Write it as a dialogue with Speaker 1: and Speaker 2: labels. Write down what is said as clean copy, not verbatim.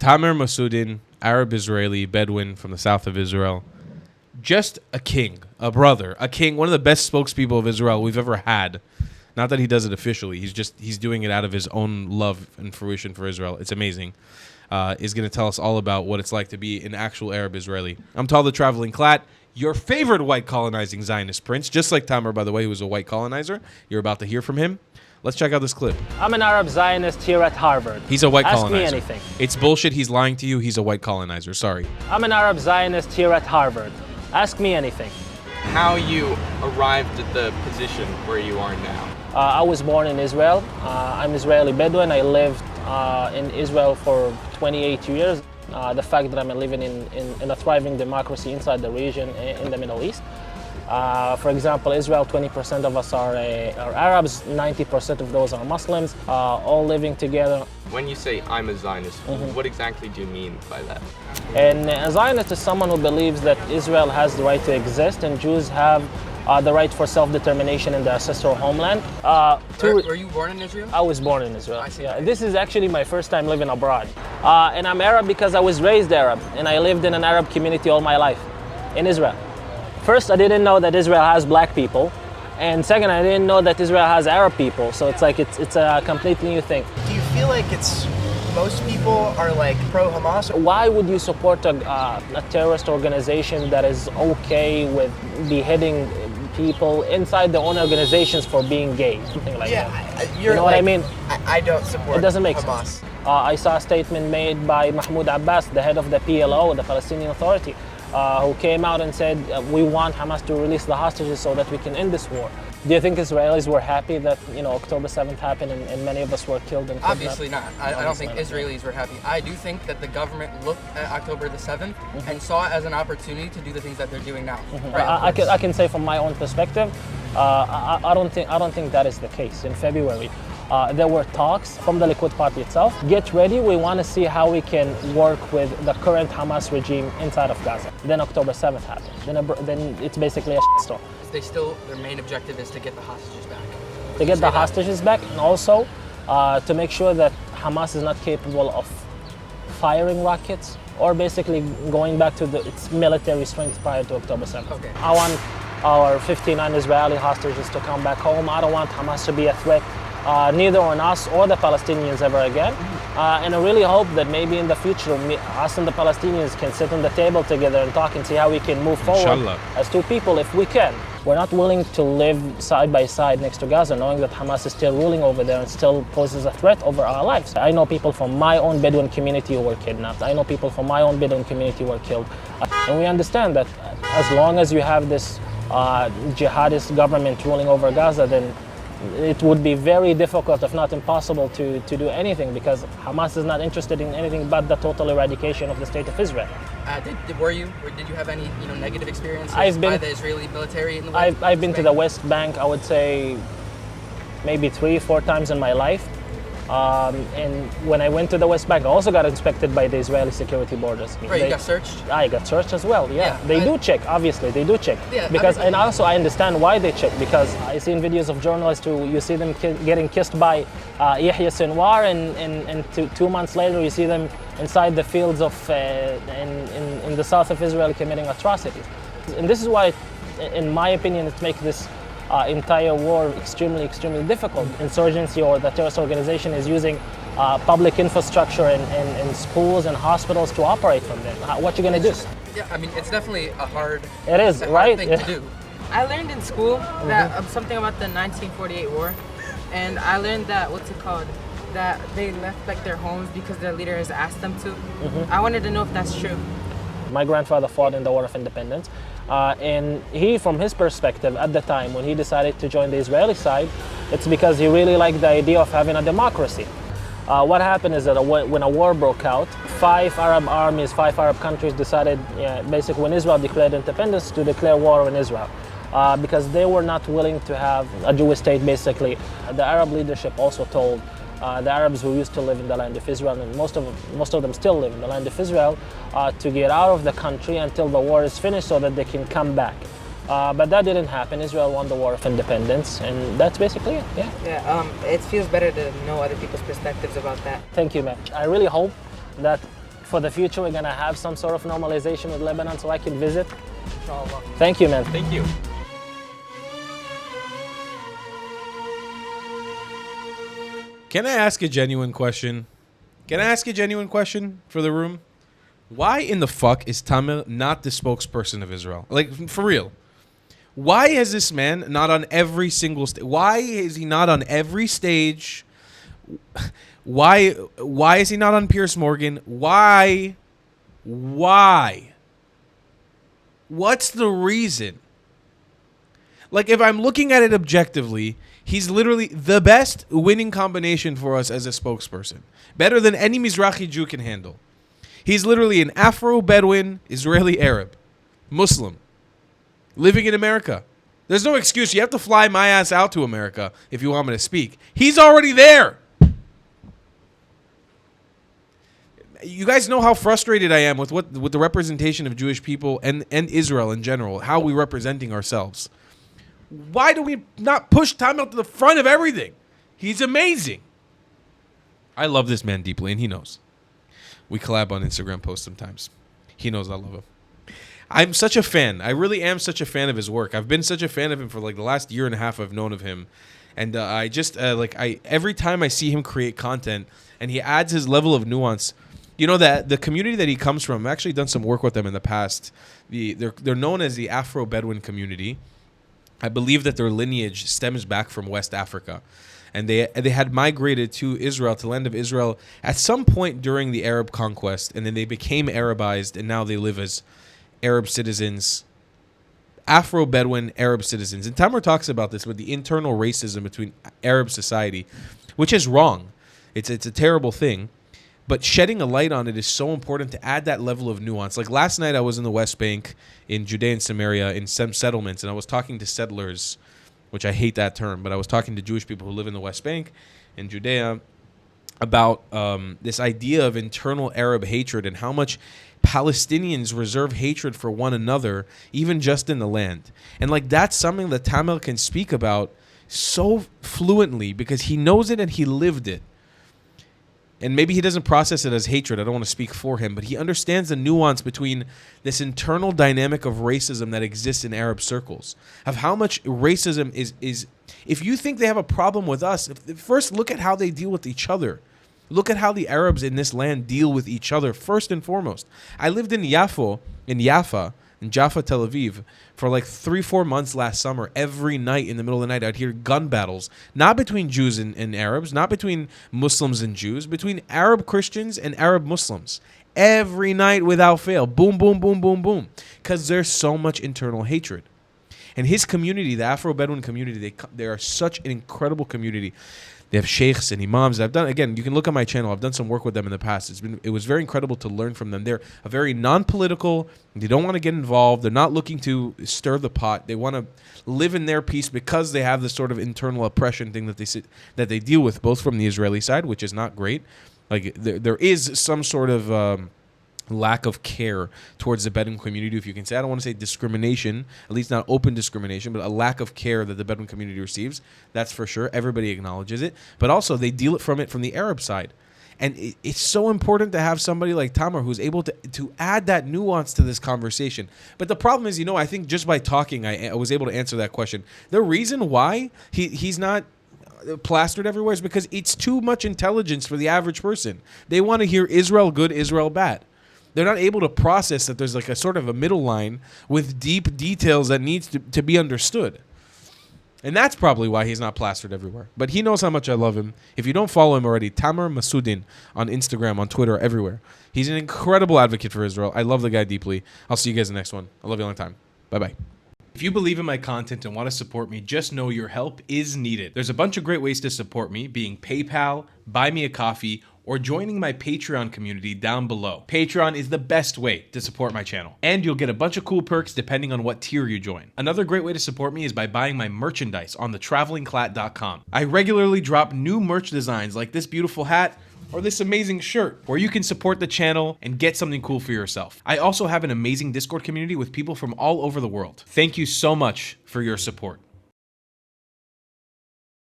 Speaker 1: Tamer Massoudin, Arab-Israeli Bedouin from the south of Israel. Just a king, a brother, a king, one of the best spokespeople of Israel we've ever had. Not that he does it officially. He's doing it out of his own love and fruition for Israel. It's amazing. Is going to tell us all about what it's like to be an actual Arab Israeli. I'm Tal the Traveling Clat, your favorite white colonizing Zionist prince, just like Tamer, by the way, who was a white colonizer. You're about to hear from him. Let's check out this clip.
Speaker 2: I'm an Arab Zionist here at Harvard.
Speaker 1: He's a white colonizer.
Speaker 2: Ask me anything.
Speaker 1: It's bullshit. He's lying to you. He's a white colonizer. Sorry.
Speaker 2: I'm an Arab Zionist here at Harvard. Ask me anything.
Speaker 3: How you arrived at the position where you are now?
Speaker 2: I was born in Israel. I'm Israeli Bedouin. I lived in Israel for 28 years. The fact that I'm living in a thriving democracy inside the region in the Middle East. For example, Israel, 20% of us are Arabs, 90% of those are Muslims, all living together.
Speaker 3: When you say I'm a Zionist, what exactly do you mean by that?
Speaker 2: And a Zionist is someone who believes that Israel has the right to exist and Jews have the right for self-determination in their ancestral homeland.
Speaker 3: Were you born in Israel?
Speaker 2: I was born in Israel.
Speaker 3: I see.
Speaker 2: Yeah, this is actually my first time living abroad. And I'm Arab because I was raised Arab and I lived in an Arab community all my life in Israel. First, I didn't know that Israel has black people. And second, I didn't know that Israel has Arab people. So it's like it's a completely new thing.
Speaker 4: Do you feel like most people are like pro-Hamas?
Speaker 2: Why would you support a terrorist organization that is okay with beheading people inside their own organizations for being gay? Something like that.
Speaker 4: You know
Speaker 2: what I mean?
Speaker 4: I don't support
Speaker 2: It doesn't make
Speaker 4: Hamas.
Speaker 2: sense. I saw a statement made by Mahmoud Abbas, the head of the PLO, the Palestinian Authority, who came out and said, we want Hamas to release the hostages so that we can end this war. Do you think Israelis were happy that October 7th happened and many of us were killed and kidnapped?
Speaker 5: Obviously not. I don't think Israelis were happy. I do think that the government looked at October the 7th and saw it as an opportunity to do the things that they're doing now. Right,
Speaker 2: I can say from my own perspective, I don't think that is the case. In February, there were talks from the Likud party itself. Get ready, we want to see how we can work with the current Hamas regime inside of Gaza. Then October 7th happened. Then it's basically a shitstorm.
Speaker 5: Their main objective is to get the hostages back.
Speaker 2: To get the hostages back, and also to make sure that Hamas is not capable of firing rockets or basically going back to its military strength prior to October 7th.
Speaker 5: Okay.
Speaker 2: I want our 59 Israeli hostages to come back home. I don't want Hamas to be a threat neither on us or the Palestinians ever again. And I really hope that maybe in the future, us and the Palestinians can sit on the table together and talk and see how we can move forward as two people if we can. We're not willing to live side by side next to Gaza, knowing that Hamas is still ruling over there and still poses a threat over our lives. I know people from my own Bedouin community who were kidnapped. I know people from my own Bedouin community who were killed. And we understand that as long as you have this jihadist government ruling over Gaza, then it would be very difficult, if not impossible, to do anything because Hamas is not interested in anything but the total eradication of the state of Israel.
Speaker 5: Did you have any negative experiences by the Israeli military in the West?
Speaker 2: I've been to the West Bank, I would say, maybe 3-4 times in my life. And when I went to the West Bank, I also got inspected by the Israeli security borders.
Speaker 5: Right, you got searched?
Speaker 2: I got searched as well, yeah. They do check, obviously, they do check.
Speaker 5: Yeah,
Speaker 2: and also I understand why they check, because I've seen videos of journalists who you see them getting kissed by Yahya Sinwar, and 2 months later you see them inside the fields of in the south of Israel committing atrocities. And this is why, in my opinion, it makes this entire war extremely, extremely difficult. Insurgency or the terrorist organization is using public infrastructure and schools and hospitals to operate from them. What you gonna do?
Speaker 5: Yeah, I mean, it's definitely a hard thing to do.
Speaker 6: I learned in school that something about the 1948 war, and I learned that, that they left their homes because their leaders asked them to. I wanted to know if that's true.
Speaker 2: My grandfather fought in the War of Independence, and he, from his perspective at the time when he decided to join the Israeli side, it's because he really liked the idea of having a democracy. What happened is that when a war broke out, 5 Arab armies, 5 Arab countries decided, basically when Israel declared independence, to declare war on Israel. Because they were not willing to have a Jewish state, basically. The Arab leadership also told the Arabs who used to live in the land of Israel, and most of them still live in the land of Israel, to get out of the country until the war is finished so that they can come back. But that didn't happen. Israel won the War of Independence, and that's basically it,
Speaker 6: It feels better to know other people's perspectives about that.
Speaker 2: Thank you, man. I really hope that for the future we're gonna have some sort of normalization with Lebanon so I can visit.
Speaker 5: Inshallah.
Speaker 2: Thank you, man.
Speaker 3: Thank you.
Speaker 1: Can I ask a genuine question? Can I ask a genuine question for the room? Why in the fuck is Tamer not the spokesperson of Israel? Like, for real. Why is this man not on every single stage? Why is he not on every stage? Why is he not on Piers Morgan? Why? What's the reason? Like, if I'm looking at it objectively, he's literally the best winning combination for us as a spokesperson. Better than any Mizrahi Jew can handle. He's literally an Afro-Bedouin, Israeli Arab, Muslim, living in America. There's no excuse. You have to fly my ass out to America if you want me to speak. He's already there. You guys know how frustrated I am with the representation of Jewish people and Israel in general, how we're representing ourselves. Why do we not push Tamer to the front of everything? He's amazing. I love this man deeply, and he knows. We collab on Instagram posts sometimes. He knows I love him. I'm such a fan. I really am such a fan of his work. I've been such a fan of him for like the last year and a half I've known of him. And I just, every time I see him create content and he adds his level of nuance, you know, that the community that he comes from, I've actually done some work with them in the past. They're known as the Afro-Bedouin community. I believe that their lineage stems back from West Africa. And they had migrated to Israel, to the land of Israel, at some point during the Arab conquest. And then they became Arabized, and now they live as Arab citizens, Afro-Bedouin Arab citizens. And Tamer talks about this with the internal racism between Arab society, which is wrong. It's a terrible thing. But shedding a light on it is so important to add that level of nuance. Like last night I was in the West Bank, in Judea and Samaria, in some settlements, and I was talking to settlers, which I hate that term, but I was talking to Jewish people who live in the West Bank, in Judea, about this idea of internal Arab hatred and how much Palestinians reserve hatred for one another, even just in the land. And like that's something that Tamer can speak about so fluently because he knows it and he lived it. And maybe he doesn't process it as hatred. I don't want to speak for him, but he understands the nuance between this internal dynamic of racism that exists in Arab circles, of how much racism is. If you think they have a problem with us, first look at how they deal with each other. Look at how the Arabs in this land deal with each other, first and foremost. I lived in Jaffa, Tel Aviv, for like 3-4 months last summer. Every night in the middle of the night, I'd hear gun battles, not between Jews and Arabs, not between Muslims and Jews, between Arab Christians and Arab Muslims. Every night without fail. Boom, boom, boom, boom, boom. Because there's so much internal hatred. And his community, the Afro-Bedouin community, they are such an incredible community. They have sheikhs and imams. Again, you can look at my channel. I've done some work with them in the past. It was very incredible to learn from them. They're a very non-political. They don't want to get involved. They're not looking to stir the pot. They want to live in their peace because they have this sort of internal oppression thing that they deal with, both from the Israeli side, which is not great. Like there is some sort of lack of care towards the Bedouin community, if you can say. I don't want to say discrimination, at least not open discrimination, but a lack of care that the Bedouin community receives. That's for sure. Everybody acknowledges it. But also they deal it from the Arab side. And it's so important to have somebody like Tamer who's able to add that nuance to this conversation. But the problem is, I think just by talking, I was able to answer that question. The reason why he's not plastered everywhere is because it's too much intelligence for the average person. They want to hear Israel good, Israel bad. They're not able to process that there's like a sort of a middle line with deep details that needs to be understood. And that's probably why he's not plastered everywhere. But he knows how much I love him. If you don't follow him already, Tamer Masoudin on Instagram, on Twitter, everywhere. He's an incredible advocate for Israel. I love the guy deeply. I'll see you guys in the next one. I love you a long time. Bye-bye. If you believe in my content and want to support me, just know your help is needed. There's a bunch of great ways to support me, being PayPal, Buy Me a Coffee, or joining my Patreon community down below. Patreon is the best way to support my channel, and you'll get a bunch of cool perks depending on what tier you join. Another great way to support me is by buying my merchandise on thetravelingclat.com. I regularly drop new merch designs like this beautiful hat or this amazing shirt, where you can support the channel and get something cool for yourself. I also have an amazing Discord community with people from all over the world. Thank you so much for your support.